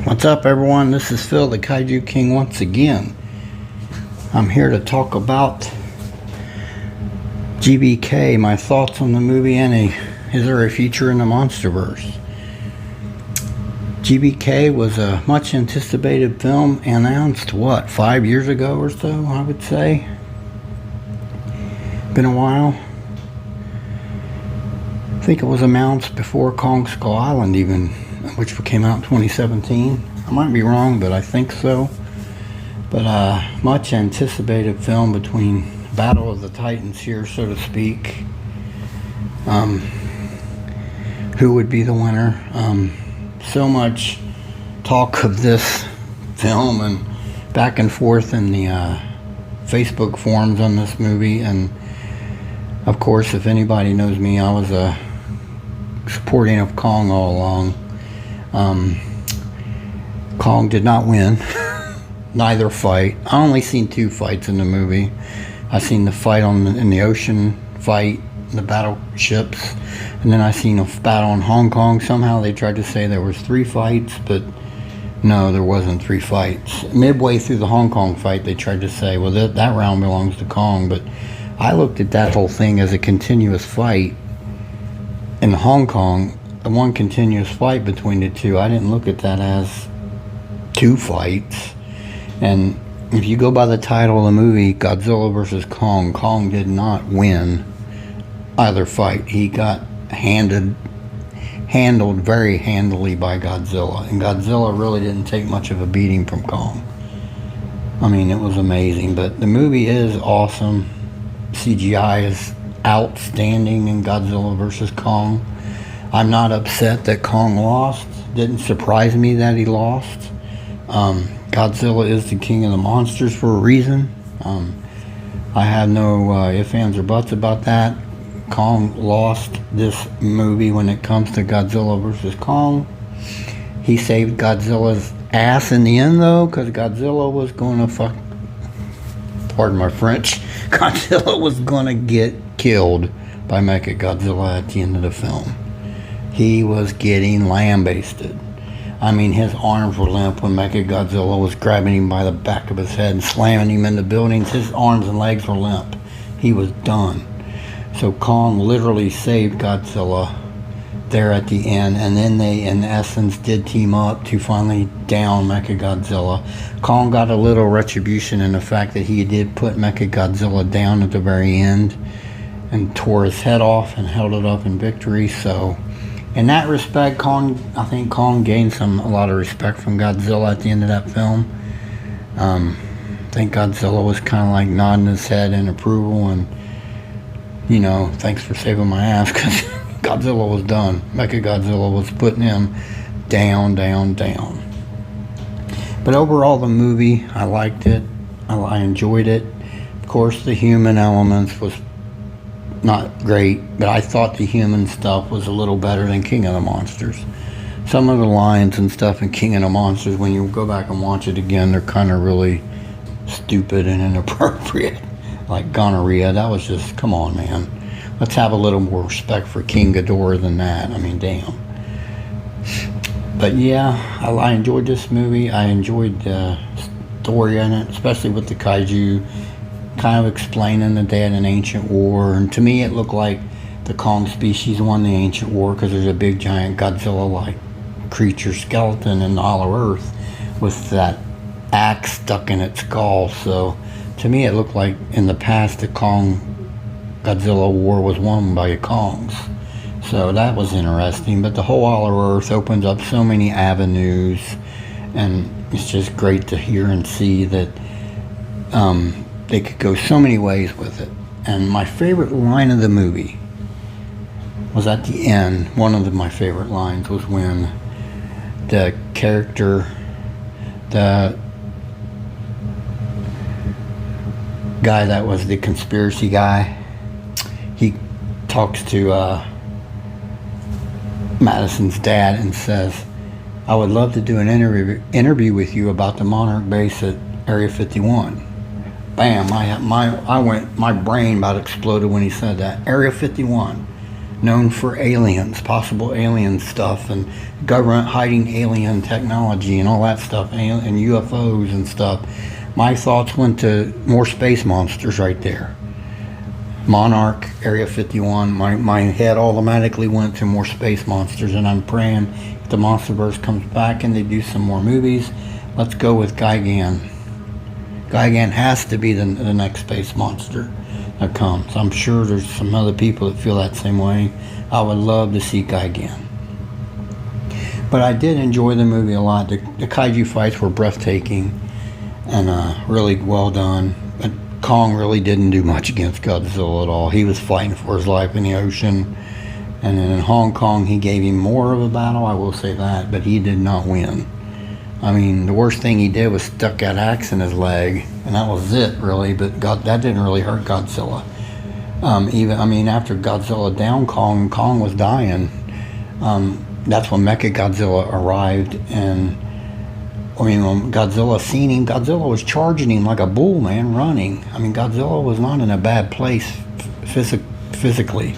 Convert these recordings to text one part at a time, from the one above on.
What's up, everyone? This is Phil, the Kaiju King, once again. I'm here to talk about GvK, my thoughts on the movie, and is there a future in the monsterverse? GvK was a much anticipated film, announced, 5 years ago or so, I would say. Been a while. I think it was announced before Kong Skull Island even, which came out in 2017. I might be wrong, but I think so. But much anticipated film between Battle of the Titans here, so to speak. Who would be the winner? So much talk of this film and back and forth in the Facebook forums on this movie. And of course, if anybody knows me, I was supporting of Kong all along. Kong did not win. Neither fight. I only seen 2 fights in the movie. I seen the fight in the ocean fight, the battleships, and then I seen a battle in Hong Kong. Somehow they tried to say there was 3 fights, but no, there wasn't 3 fights. Midway through the Hong Kong fight, they tried to say, well, that round belongs to Kong, but I looked at that whole thing as a continuous fight. In Hong Kong, one continuous fight between the two. I didn't look at that as 2 fights. And if you go by the title of the movie, Godzilla vs. Kong, Kong did not win either fight. He got handled very handily by Godzilla, and Godzilla really didn't take much of a beating from Kong. I mean, it was amazing. But the movie is awesome. CGI is outstanding in Godzilla vs. Kong. I'm not upset that Kong lost. Didn't surprise me that he lost. Godzilla is the king of the monsters for a reason. I have no ifs, ands, or buts about that. Kong lost this movie when it comes to Godzilla vs. Kong. He saved Godzilla's ass in the end, though, because Godzilla was going to pardon my French, Godzilla was going to get killed by Mechagodzilla at the end of the film. He was getting lambasted. I mean, his arms were limp when Mechagodzilla was grabbing him by the back of his head and slamming him into buildings. His arms and legs were limp. He was done. So Kong literally saved Godzilla there at the end, and then they, in essence, did team up to finally down Mechagodzilla. Kong got a little retribution in the fact that he did put Mechagodzilla down at the very end and tore his head off and held it up in victory. So in that respect, I think Kong gained a lot of respect from Godzilla at the end of that film. I think Godzilla was kind of like nodding his head in approval and, you know, thanks for saving my ass, because Godzilla was done. Mechagodzilla was putting him down. But overall, the movie, I liked it. I enjoyed it. Of course, the human elements was not great, but I thought the human stuff was a little better than King of the Monsters. Some of the lines and stuff in King of the Monsters, when you go back and watch it again, they're kind of really stupid and inappropriate. Like gonorrhea, that was just, come on, man. Let's have a little more respect for King Ghidorah than that. I mean, damn. But yeah, I enjoyed this movie. I enjoyed the story in it, especially with the kaiju kind of explaining that they had an ancient war. And to me, it looked like the Kong species won the ancient war because there's a big giant Godzilla-like creature skeleton in the Hollow Earth with that axe stuck in its skull. So to me, it looked like in the past the Godzilla war was won by the Kongs. So that was interesting. But the whole Hollow Earth opens up so many avenues, and it's just great to hear and see that they could go so many ways with it. And my favorite line of the movie was at the end. One of my favorite lines was when the character, the guy that was the conspiracy guy, he talks to Madison's dad and says, I would love to do an interview with you about the Monarch base at Area 51. Bam, my brain about exploded when he said that. Area 51. known for aliens, possible alien stuff, and government hiding alien technology and all that stuff, and UFOs and stuff. My thoughts went to more space monsters right there. Monarch, Area 51, my head automatically went to more space monsters, and I'm praying if the Monsterverse comes back and they do some more movies, let's go with Gigan. Gigan has to be the next space monster that comes. I'm sure there's some other people that feel that same way. I would love to see Gigan. But I did enjoy the movie a lot. The kaiju fights were breathtaking and really well done. But Kong really didn't do much against Godzilla at all. He was fighting for his life in the ocean. And then in Hong Kong, he gave him more of a battle, I will say that, but he did not win. I mean, the worst thing he did was stuck that axe in his leg, and that was it, really, but that didn't really hurt Godzilla. After Godzilla downed Kong, Kong was dying. That's when Mechagodzilla arrived, and when Godzilla seen him, Godzilla was charging him like a bull, man, running. I mean, Godzilla was not in a bad place physically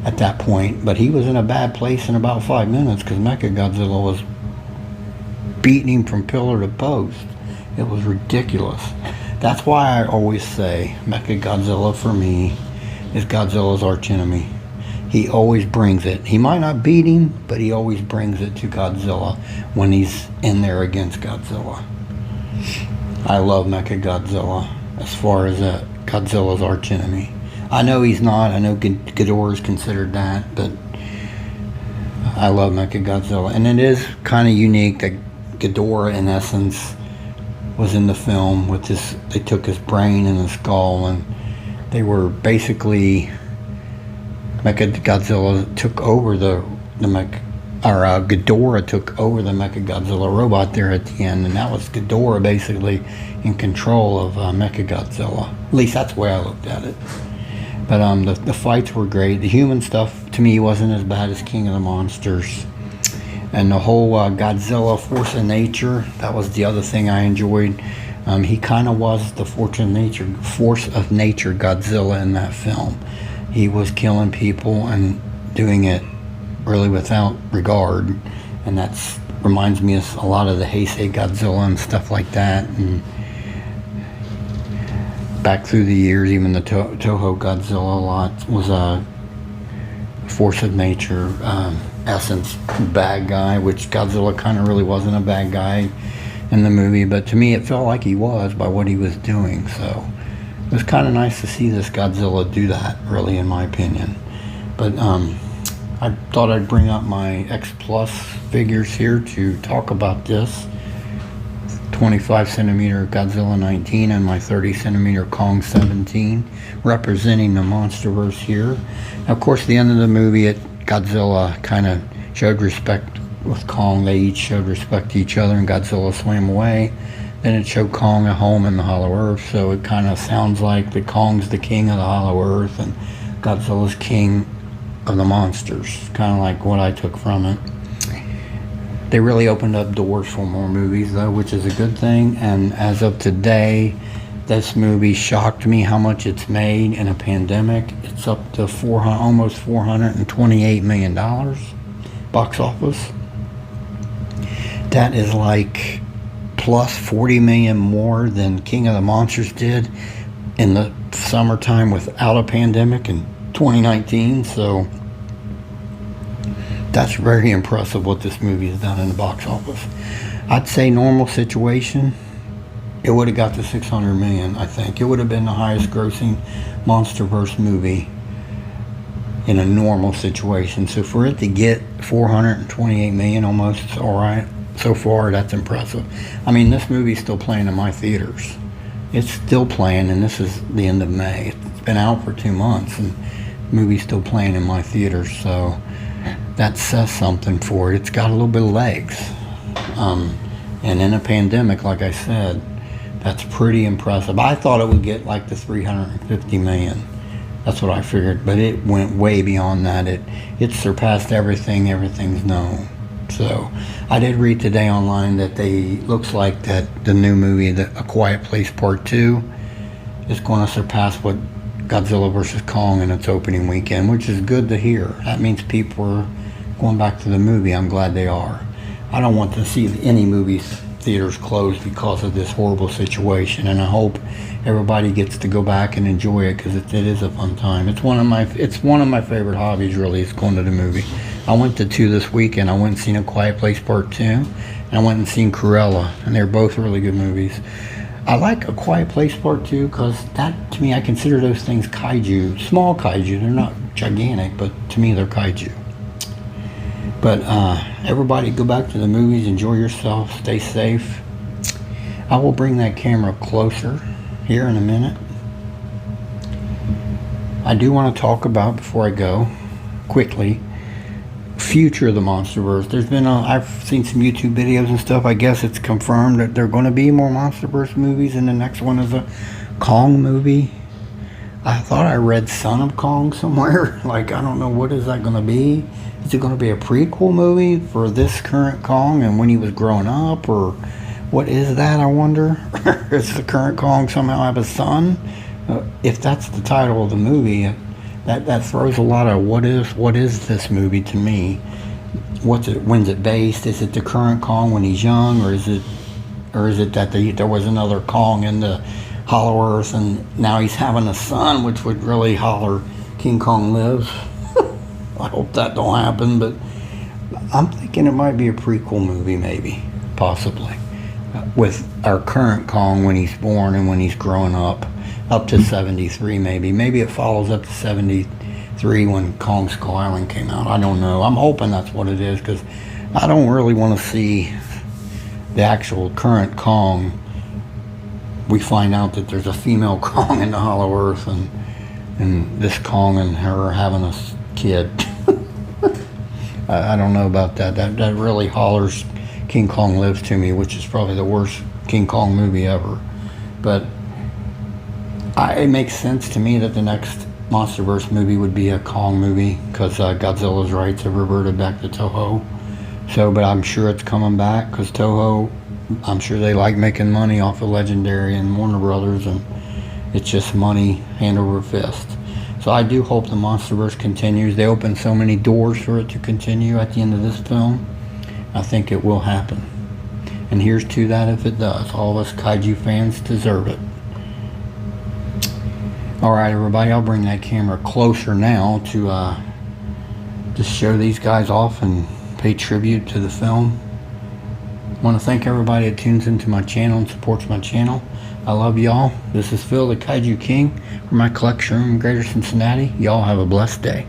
at that point, but he was in a bad place in about 5 minutes because Mechagodzilla was beating him from pillar to post. It was ridiculous. That's why I always say Mechagodzilla for me is Godzilla's archenemy. He always brings it. He might not beat him, but he always brings it to Godzilla when he's in there against Godzilla. I love Mechagodzilla as far as Godzilla's archenemy. I know he's not. I know Ghidorah is considered that, but I love Mechagodzilla. And it is kind of unique that Ghidorah, in essence, was in the film with this. They took his brain and his skull, and they were basically Mechagodzilla took over Ghidorah took over the Mechagodzilla robot there at the end, and that was Ghidorah basically in control of Mechagodzilla. At least that's the way I looked at it. But the fights were great. The human stuff to me wasn't as bad as King of the Monsters. And the whole Godzilla force of nature, that was the other thing I enjoyed. He kind of was the force of nature Godzilla in that film. He was killing people and doing it really without regard. And that reminds me of a lot of the Heisei Godzilla and stuff like that. And back through the years, even the Toho Godzilla a lot was a force of nature, essence bad guy, which Godzilla kind of really wasn't a bad guy in the movie, but to me it felt like he was by what he was doing. So it was kind of nice to see this Godzilla do that, really, in my opinion. But I thought I'd bring up my X Plus figures here to talk about this 25 centimeter Godzilla 19 and my 30 centimeter Kong 17, representing the Monsterverse here. Of course, at the end of the movie, Godzilla kind of showed respect with Kong. They each showed respect to each other, and Godzilla swam away. Then it showed Kong at home in the Hollow Earth, so it kind of sounds like that Kong's the king of the Hollow Earth and Godzilla's king of the monsters, kind of like what I took from it. They really opened up doors for more movies, though, which is a good thing. And as of today, this movie shocked me how much it's made in a pandemic. It's up to almost $428 million box office. That is like plus 40 million more than King of the Monsters did in the summertime without a pandemic in 2019. So that's very impressive what this movie has done in the box office. I'd say normal situation, it would have got to 600 million, I think. It would have been the highest grossing Monsterverse movie in a normal situation. So for it to get 428 million almost, it's all right. So far, that's impressive. I mean, this movie's still playing in my theaters. It's still playing, and this is the end of May. It's been out for 2 months, and the movie's still playing in my theaters, so that says something for it. It's got a little bit of legs. And in a pandemic, like I said, that's pretty impressive. I thought it would get like the 350 million. That's what I figured, but it went way beyond that. It surpassed everything's known. So I did read today online that looks like that the new movie, A Quiet Place Part 2, is going to surpass what Godzilla vs. Kong in its opening weekend, which is good to hear. That means people are going back to the movie. I'm glad they are. I don't want to see any movies theaters closed because of this horrible situation, and I hope everybody gets to go back and enjoy it, because it is a fun time. It's one of my favorite hobbies, really, is going to the movie. I went to 2 this weekend. I went and seen A Quiet Place Part 2, and I went and seen Cruella, and they're both really good movies. I like A Quiet Place Part 2 because that, to me, I consider those things kaiju, small kaiju. They're not gigantic, but to me they're kaiju. But everybody go back to the movies, enjoy yourself, stay safe. I will bring that camera closer here in a minute. I do want to talk about, before I go, quickly, future of the MonsterVerse. There's been I've seen some YouTube videos and stuff. I guess it's confirmed that there are going to be more MonsterVerse movies, and the next one is a Kong movie. I thought I read Son of Kong somewhere. Like, I don't know, what is that going to be? Is it going to be a prequel movie for this current Kong and when he was growing up, or what is that, I wonder? Does the current Kong somehow have a son? If that's the title of the movie, that throws a lot of what is this movie to me. When's it based? Is it the current Kong when he's young, or is it that there was another Kong in the Hollow Earth and now he's having a son, which would really holler King Kong lives? I hope that don't happen, but I'm thinking it might be a prequel movie, maybe, possibly, with our current Kong when he's born and when he's growing up to 73, maybe. Maybe it follows up to 73 when Kong Skull Island came out. I don't know. I'm hoping that's what it is, because I don't really want to see the actual current Kong. We find out that there's a female Kong in the Hollow Earth, and this Kong and her are having a kid. I don't know about that. That really hollers King Kong Lives to me, which is probably the worst King Kong movie ever. But it makes sense to me that the next MonsterVerse movie would be a Kong movie, because Godzilla's rights have reverted back to Toho. So, but I'm sure it's coming back, because Toho, I'm sure they like making money off of Legendary and Warner Brothers, and it's just money hand over fist. So I do hope the MonsterVerse continues. They opened so many doors for it to continue at the end of this film. I think it will happen. And here's to that if it does. All of us kaiju fans deserve it. Alright, everybody, I'll bring that camera closer now to just show these guys off and pay tribute to the film. I want to thank everybody that tunes into my channel and supports my channel. I love y'all. This is Phil, the Kaiju King, from my collection room in Greater Cincinnati. Y'all have a blessed day.